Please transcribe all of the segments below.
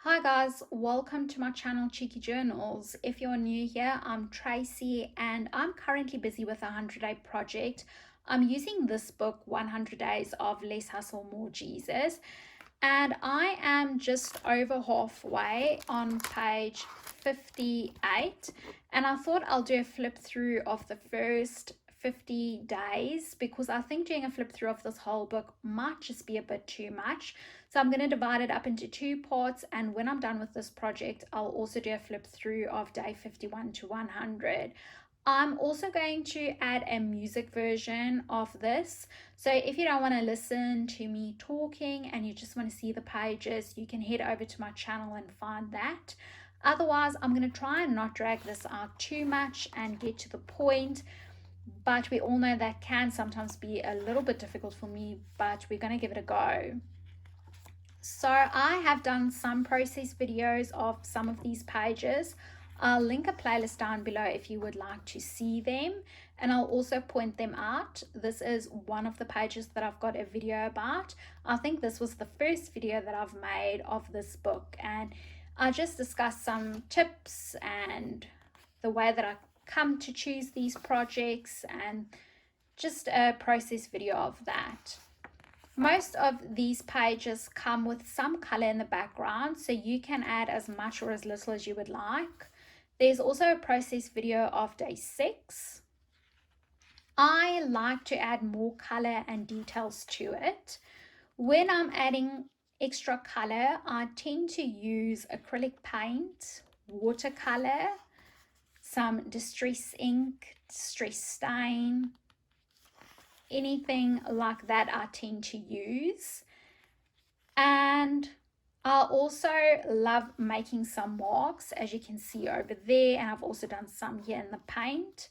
Hi guys, welcome to my channel Cheeky Journals. If you're new here, I'm Tracy and I'm currently busy with a 100-day project. I'm using this book, 100 Days of Less Hustle, More Jesus, and I am just over halfway on page 58, and I thought I'll do a flip through of the first 50 days because I think doing a flip through of this whole book might just be a bit too much. So I'm going to divide it up into two parts, and when I'm done with this project, I'll also do a flip through of day 51 to 100. I'm also going to add a music version of this. So if you don't want to listen to me talking and you just want to see the pages, you can head over to my channel and find that. Otherwise, I'm going to try and not drag this out too much and get to the point. But we all know that can sometimes be a little bit difficult for me, but we're going to give it a go. So I have done some process videos of some of these pages. I'll link a playlist down below if you would like to see them, and I'll also point them out. This is one of the pages that I've got a video about. I think this was the first video that I've made of this book, and I just discussed some tips and the way that I come to choose these projects and just a process video of that. Most of these pages come with some color in the background, so you can add as much or as little as you would like. There's also a process video of day 6. I like to add more color and details to it. When I'm adding extra color, I tend to use acrylic paint, watercolor, some distress ink, distress stain, anything like that I tend to use. And I also love making some marks, as you can see over there, and I've also done some here in the paint.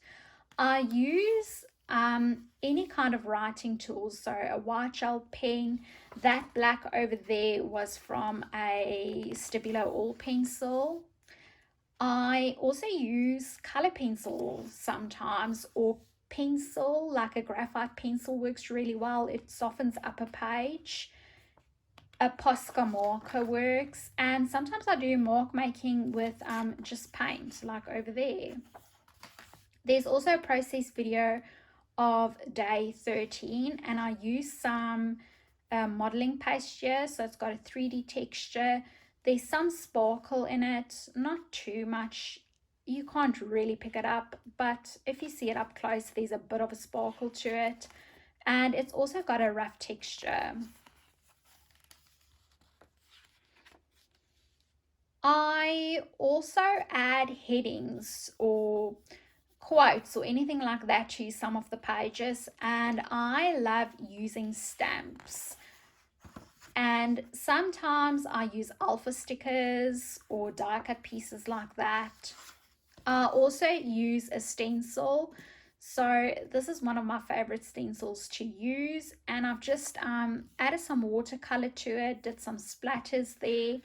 I use any kind of writing tools, so a white gel pen. That black over there was from a Stabilo All pencil. I also use color pencil sometimes, or pencil, like a graphite pencil works really well. It softens up a page. A Posca marker works, and sometimes I do mark making with just paint, like over there. There's also a process video of day 13, and I use some modeling paste here, so it's got a 3D texture. There's some sparkle in it, not too much. You can't really pick it up, but if you see it up close, there's a bit of a sparkle to it, and it's also got a rough texture. I also add headings or quotes or anything like that to some of the pages, and I love using stamps. And sometimes I use alpha stickers or die cut pieces like that. I also use a stencil. So this is one of my favorite stencils to use, and I've just added some watercolor to it, did some splatters there.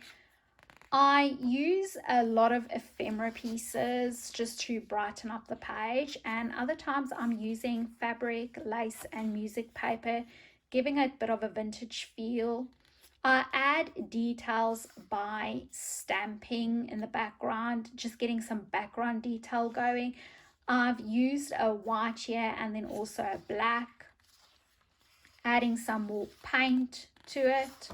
I use a lot of ephemera pieces just to brighten up the page, and other times I'm using fabric, lace and music paper, giving it a bit of a vintage feel. I add details by stamping in the background, just getting some background detail going. I've used a white here and then also a black, adding some more paint to it.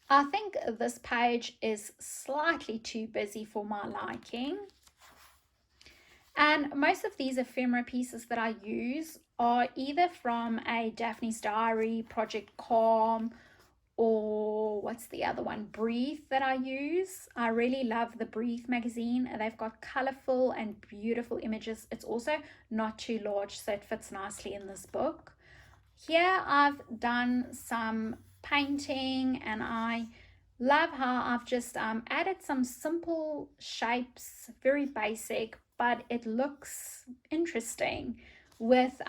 I think this page is slightly too busy for my liking. And most of these ephemera pieces that I use are either from a Daphne's Diary, Project Calm, or what's the other one, Breathe, that I use. I really love the Breathe magazine. They've got colorful and beautiful images. It's also not too large, so it fits nicely in this book. Here I've done some painting, and I love how I've just added some simple shapes, very basic, but it looks interesting with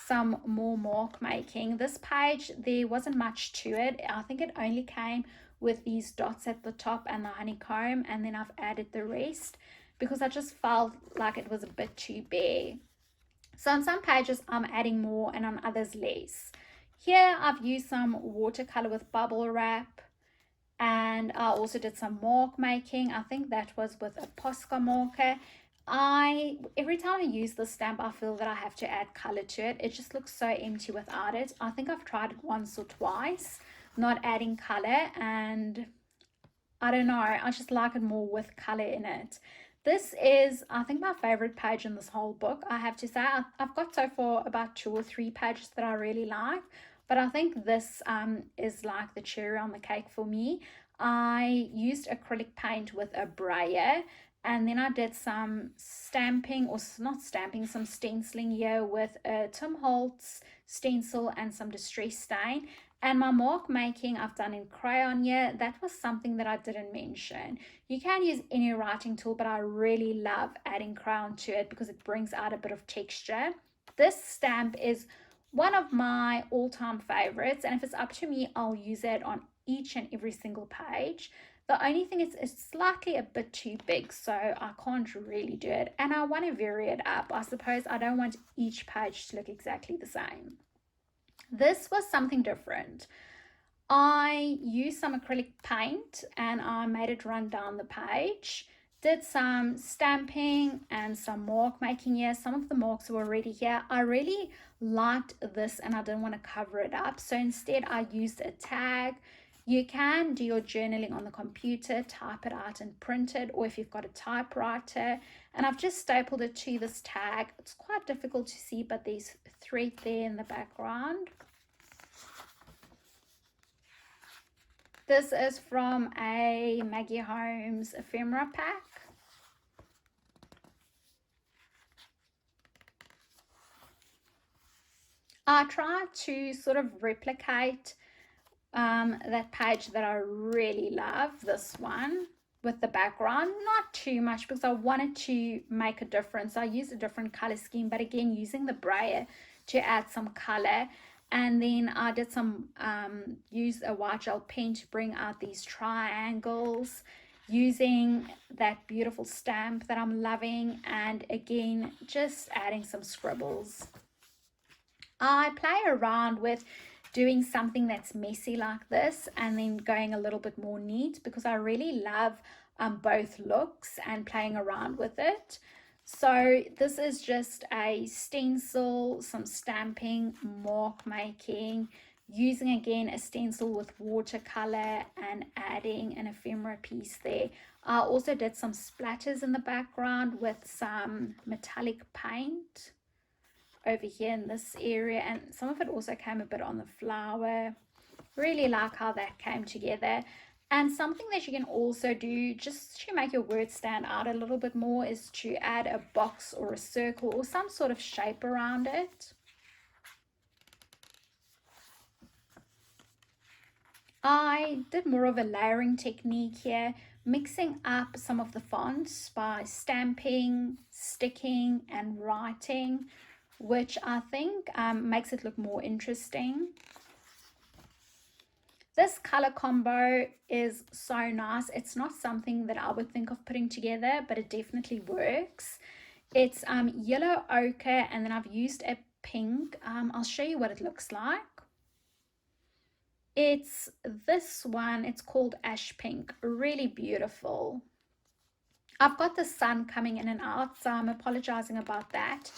some more mark making. This page, there wasn't much to it. I think it only came with these dots at the top and the honeycomb, and then I've added the rest because I just felt like it was a bit too bare. So on some pages I'm adding more and on others less. Here I've used some watercolor with bubble wrap, and I also did some mark making. I think that was with a Posca marker. Every time I use this stamp, I feel that I have to add color to it. It just looks so empty without it. I think I've tried it once or twice, not adding color, and I don't know, I just like it more with color in it. This is, I think, my favorite page in this whole book. I have to say, I've got so far about 2 or 3 pages that I really like, but I think this is like the cherry on the cake for me. I used acrylic paint with a brayer, and then I did some stamping, or not stamping, some stenciling here with a Tim Holtz stencil and some distress stain. And my mark making I've done in crayon here. That was something that I didn't mention. You can use any writing tool, but I really love adding crayon to it because it brings out a bit of texture. This stamp is one of my all-time favorites, and if it's up to me, I'll use it on each and every single page. The only thing is it's slightly a bit too big, so I can't really do it. And I want to vary it up. I suppose I don't want each page to look exactly the same. This was something different. I used some acrylic paint and I made it run down the page. Did some stamping and some mark making here. Some of the marks were already here. I really liked this and I didn't want to cover it up. So instead I used a tag. You can do your journaling on the computer, type it out and print it, or if you've got a typewriter. And I've just stapled it to this tag. It's quite difficult to see, but there's thread there in the background. This is from a Maggie Holmes ephemera pack. I tried to sort of replicate that page that I really love, this one, with the background. Not too much because I wanted to make a difference. I used a different color scheme, but again, using the brayer to add some color. And then I did some, use a white gel pen to bring out these triangles, using that beautiful stamp that I'm loving, and again, just adding some scribbles. I play around with doing something that's messy like this and then going a little bit more neat because I really love both looks and playing around with it. So this is just a stencil, some stamping, mark making, using again a stencil with watercolor and adding an ephemera piece there. I also did some splatters in the background with some metallic paint over here in this area, and some of it also came a bit on the flower. Really like how that came together. And something that you can also do just to make your words stand out a little bit more is to add a box or a circle or some sort of shape around it. I did more of a layering technique here, mixing up some of the fonts by stamping, sticking, and writing, which I think makes it look more interesting. This color combo is so nice. It's not something that I would think of putting together, but it definitely works. It's yellow ochre, and then I've used a pink. I'll show you what it looks like. It's this one. It's called ash pink. Really beautiful. I've got the sun coming in and out, so I'm apologizing about that.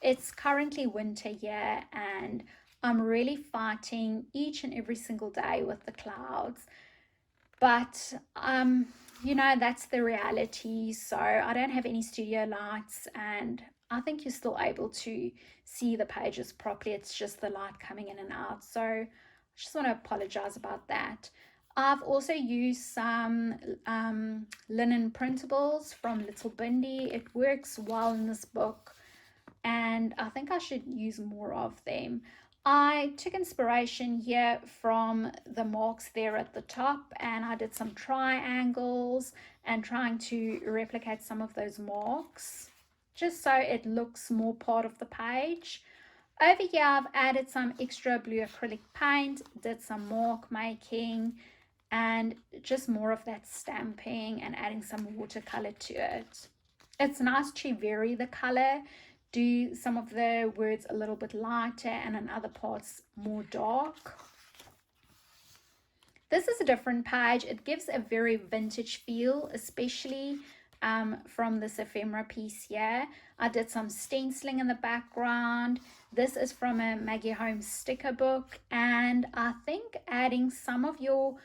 It's currently winter here, and I'm really fighting each and every single day with the clouds. But, you know, that's the reality. So I don't have any studio lights, and I think you're still able to see the pages properly. It's just the light coming in and out. So I just want to apologize about that. I've also used some linen printables from Little Bindi. It works well in this book, and I think I should use more of them. I took inspiration here from the marks there at the top, and I did some triangles and trying to replicate some of those marks just so it looks more part of the page. Over here I've added some extra blue acrylic paint, did some mark making, and just more of that stamping and adding some watercolor to it. It's nice to vary the color do some of the words a little bit lighter and in other parts more dark. This is a different page. It gives a very vintage feel, especially from this ephemera piece here. I did some stenciling in the background. This is from a Maggie Holmes sticker book, and I think adding some of your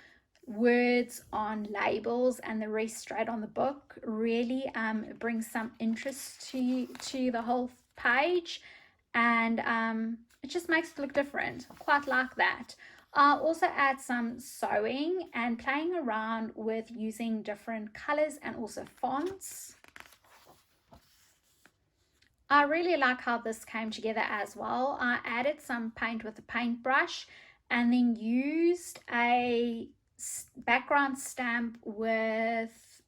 words on labels and the rest straight on the book really brings some interest to the whole page, and it just makes it look different. Quite like that. I'll also add some sewing and playing around with using different colors and also fonts. I really like how this came together as well. I added some paint with a paintbrush and then used a background stamp with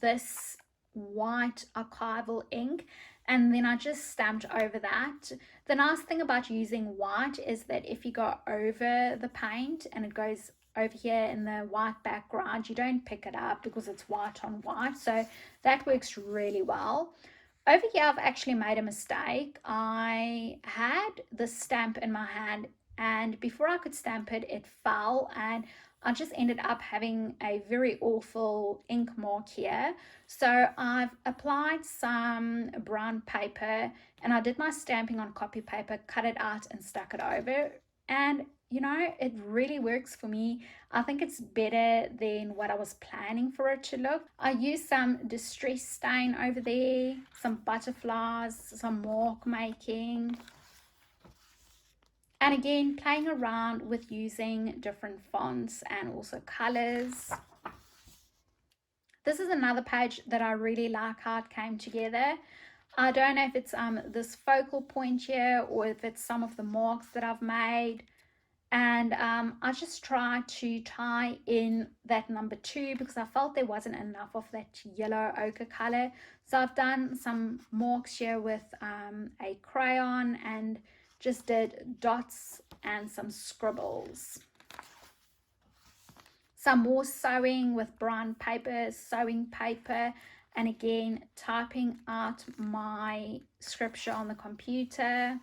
this white archival ink, and then I just stamped over that. The nice thing about using white is that if you go over the paint and it goes over here in the white background, you don't pick it up because it's white on white, so that works really well. Over here I've actually made a mistake. I had the stamp in my hand, and before I could stamp it, it fell, and I just ended up having a very awful ink mark here. So I've applied some brown paper and I did my stamping on copy paper, cut it out and stuck it over. And you know, it really works for me. I think it's better than what I was planning for it to look. I used some distress stain over there, some butterflies, some mark making. And again, playing around with using different fonts and also colors. This is another page that I really like how it came together. I don't know if it's this focal point here or if it's some of the marks that I've made. And I just tried to tie in that number 2 because I felt there wasn't enough of that yellow ochre color. So I've done some marks here with a crayon and just did dots and some scribbles. Some more sewing with brown paper, sewing paper, and again typing out my scripture on the computer.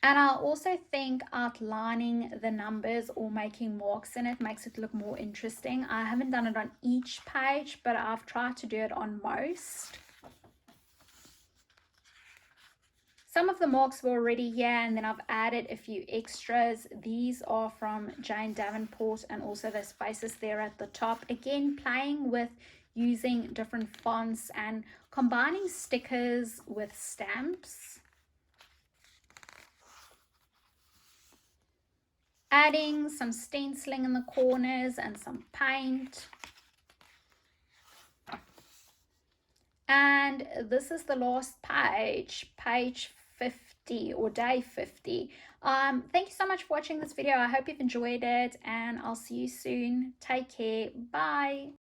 And I also think outlining the numbers or making marks in it makes it look more interesting. I haven't done it on each page, but I've tried to do it on most. Some of the marks were already here, and then I've added a few extras. These are from Jane Davenport, and also the spaces there at the top. Again, playing with using different fonts and combining stickers with stamps. Adding some stenciling in the corners and some paint. And this is the last page, page 50 or day 50. Thank you so much for watching this video. I hope you've enjoyed it, and I'll see you soon. Take care. Bye.